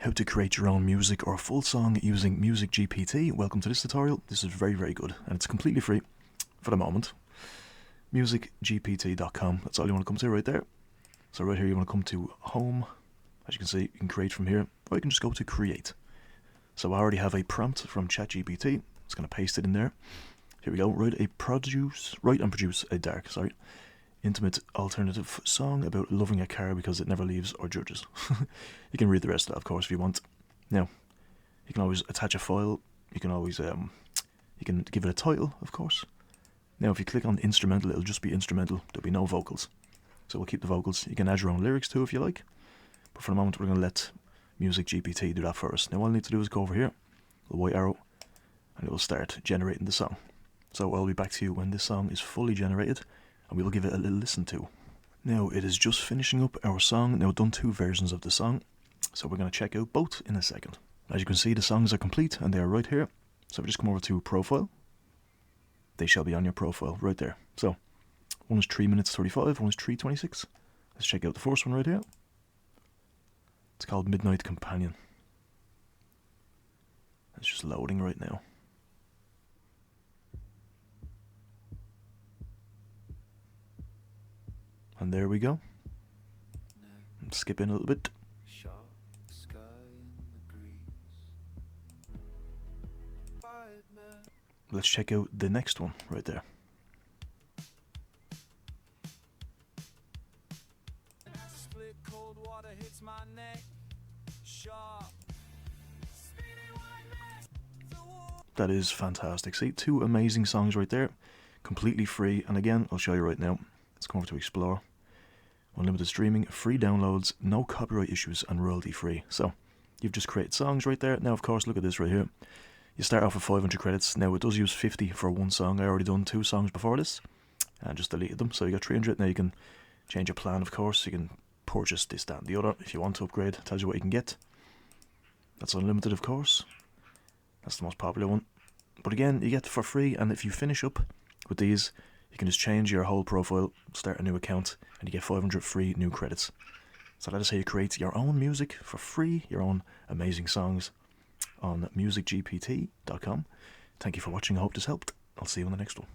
How to create your own music or a full song using MusicGPT. Welcome to this tutorial. This is very, very good, and it's completely free for the moment. MusicGPT.com, that's all you want to come to right there. So right here you want to come to Home. As you can see, you can create from here, or you can just go to Create. So I already have a prompt from ChatGPT. It's going to paste it in there. Here we go. Write and produce a dark, intimate alternative song about loving a car because it never leaves or judges. You can read the rest of that, of course, if you want. Now, you can always attach a file. You can always you can give it a title, of course. Now, if you click on instrumental, it'll just be instrumental. There'll be no vocals. So we'll keep the vocals. You can add your own lyrics too if you like. But for the moment, we're going to let MusicGPT do that for us. Now, all I need to do is go over here, the white arrow, and it will start generating the song. So I'll be back to you when this song is fully generated, and we will give it a little listen to. Now, it is just finishing up our song. Now, I've done two versions of the song, so we're going to check out both in a second. As you can see, the songs are complete, and they are right here. So if we just come over to Profile, they shall be on your profile right there. So, one is 3 minutes 35, one is 3:26. Let's check out the first one right here. It's called Midnight Companion. It's just loading right now. And there we go. Skip in a little bit. Let's check out the next one right there. That is fantastic. See, two amazing songs right there. Completely free. And again, I'll show you right now. Let's come over to Explore. Unlimited streaming, free downloads, no copyright issues, and royalty free. So, you've just created songs right there. Now, of course, look at this right here. You start off with 500 credits. Now, it does use 50 for one song. I already done 2 songs before this, and just deleted them. So, you got 300. Now, you can change your plan, of course. You can purchase this, that, and the other. If you want to upgrade, it tells you what you can get. That's unlimited, of course. That's the most popular one. But again, you get for free, and if you finish up with these, you can just change your whole profile, start a new account, and you get 500 free new credits. So that is how you create your own music for free, your own amazing songs on musicgpt.com. Thank you for watching. I hope this helped. I'll see you on the next one.